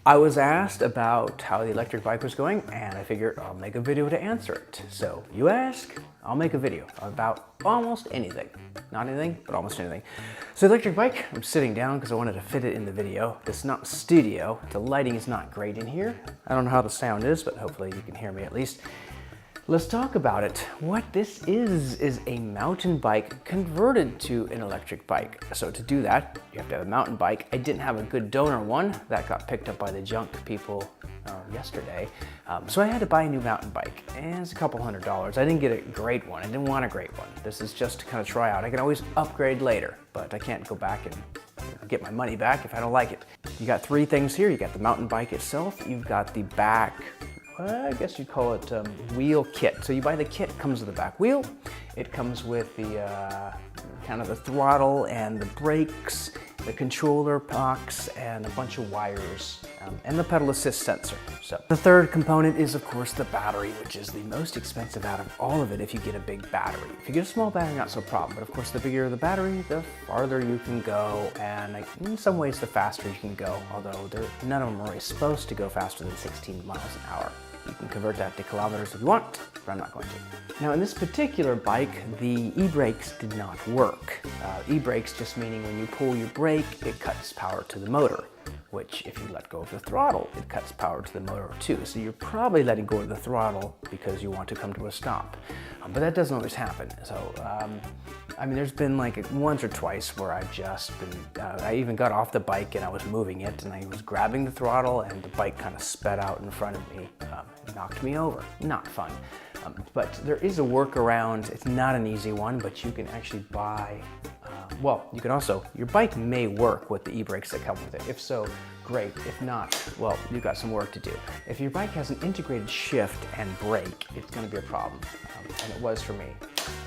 I was asked about how the electric bike was going, and I figured I'll make a video to answer it. So you ask, I'll make a video about almost anything. Not anything, but almost anything. So the electric bike, I'm sitting down because I wanted to fit it in the video. It's not studio, the lighting is not great in here. I don't know how the sound is, but hopefully you can hear me at least. Let's talk about it. What this is a mountain bike converted to an electric bike. So to do that, you have to have a mountain bike. I didn't have a good donor one. That got picked up by the junk people yesterday. So I had to buy a new mountain bike, and it's a couple $100. I didn't get a great one. I didn't want a great one. This is just to kind of try out. I can always upgrade later, but I can't go back and get my money back if I don't like it. You got three things here. You got the mountain bike itself. You've got the back, I guess you'd call it wheel kit. So you buy the kit, it comes with the back wheel. It comes with the kind of the throttle and the brakes, the controller box, and a bunch of wires, and the pedal assist sensor. So the third component is, of course, the battery, which is the most expensive out of all of it if you get a big battery. If you get a small battery, not so problem, but of course the bigger the battery, the farther you can go, and in some ways the faster you can go, although none of them are really supposed to go faster than 16 miles an hour. You can convert that to kilometers if you want, but I'm not going to. Now in this particular bike, the e-brakes did not work. E-brakes just meaning when you pull your brake, it cuts power to the motor, which if you let go of the throttle, it cuts power to the motor too. So you're probably letting go of the throttle because you want to come to a stop. But that doesn't always happen. So, I mean, there's been like once or twice where I've just been, I even got off the bike and I was moving it and I was grabbing the throttle and the bike kind of sped out in front of me, knocked me over. Not fun. But there is a workaround. It's not an easy one, but you can actually buy, well, you can also, your bike may work with the e-brakes that come with it. If so, great. If not, well, you've got some work to do. If your bike has an integrated shift and brake, it's going to be a problem, and it was for me.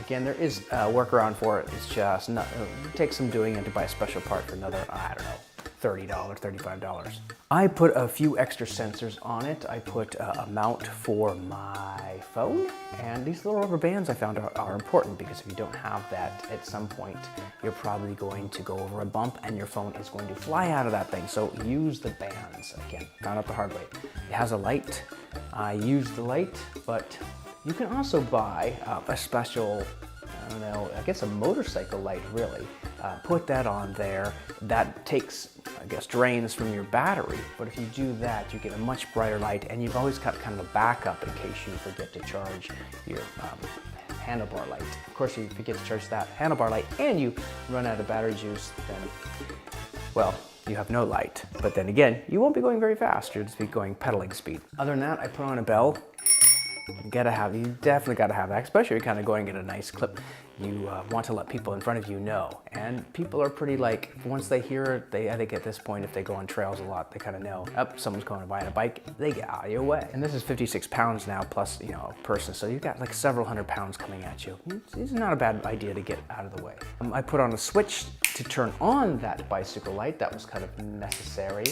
Again, there is a workaround for it. It's just not, it takes some doing and to buy a special part for another, I don't know, $30, $35. I put a few extra sensors on it. I put a mount for my phone, and these little rubber bands I found are important because if you don't have that at some point, you're probably going to go over a bump and your phone is going to fly out of that thing. So use the bands. Again, found out the hard way. It has a light. I use the light, but you can also buy a special, I don't know, I guess a motorcycle light really. Put that on there. That takes, I guess, drains from your battery, but if you do that, you get a much brighter light, and you've always got kind of a backup in case you forget to charge your handlebar light. Of course, if you forget to charge that handlebar light and you run out of battery juice, then, well, you have no light. But then again, you won't be going very fast. You'll just be going pedaling speed. Other than that, I put on a bell. You definitely gotta have that, especially if you're kind of going at a nice clip. You want to let people in front of you know, and people are pretty like, once they hear it, I think at this point, if they go on trails a lot, they kind of know, someone's going by on a bike, they get out of your way. And this is 56 pounds now, plus, you know, a person, so you've got like several hundred pounds coming at you. It's not a bad idea to get out of the way. I put on a switch to turn on that bicycle light. That was kind of necessary.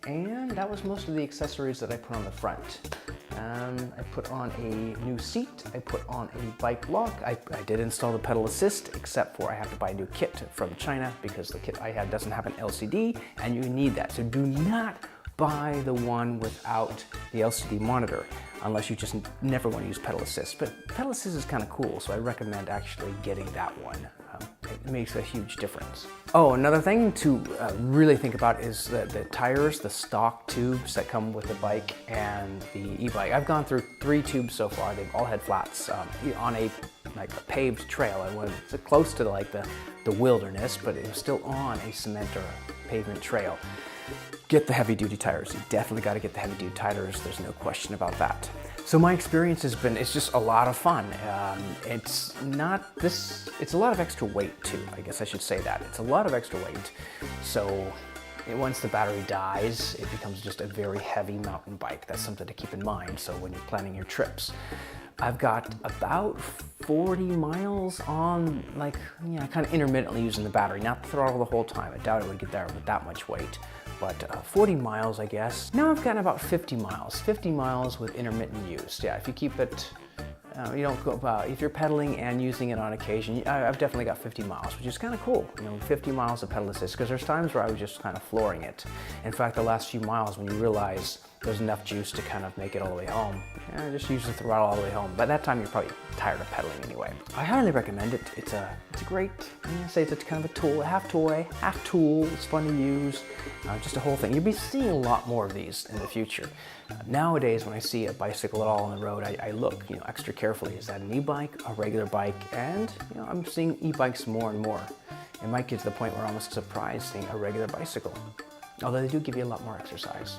And that was most of the accessories that I put on the front. I put on a new seat. I put on a bike lock. I did install the pedal assist, except for I have to buy a new kit from China because the kit I have doesn't have an LCD, and you need that. So do not buy the one without the LCD monitor unless you just never want to use pedal assist. But pedal assist is kind of cool, so I recommend actually getting that one. It makes a huge difference. Oh, another thing to really think about is the tires, the stock tubes that come with the bike and the e-bike. I've gone through 3 tubes so far. They've all had flats on a paved trail. I went close to like the wilderness, but it was still on a cement or a pavement trail. Get the heavy duty tires. You definitely got to get the heavy duty tires. There's no question about that. So my experience has been, it's just a lot of fun. It's a lot of extra weight too. I guess I should say that. It's a lot of extra weight. So once the battery dies, it becomes just a very heavy mountain bike. That's something to keep in mind. So when you're planning your trips, I've got about 40 miles on, like, kind of intermittently using the battery, not the throttle the whole time. I doubt it would get there with that much weight. But 40 miles, I guess. Now I've gotten about 50 miles with intermittent use. Yeah, if you keep it You don't go about, if you're pedaling and using it on occasion, I've definitely got 50 miles, which is kind of cool. 50 miles of pedal assist, because there's times where I was just kind of flooring it. In fact, the last few miles, when you realize there's enough juice to kind of make it all the way home, just use the throttle all the way home. By that time, you're probably tired of pedaling anyway. I highly recommend it. It's a great, I'm gonna say it's kind of a tool, half toy, half tool. It's fun to use, just a whole thing. You'll be seeing a lot more of these in the future. Nowadays, when I see a bicycle at all on the road, I look, extra carefully. Is that an e-bike, a regular bike? And I'm seeing e-bikes more and more. It might get to the point where I'm almost surprised seeing a regular bicycle. Although they do give you a lot more exercise.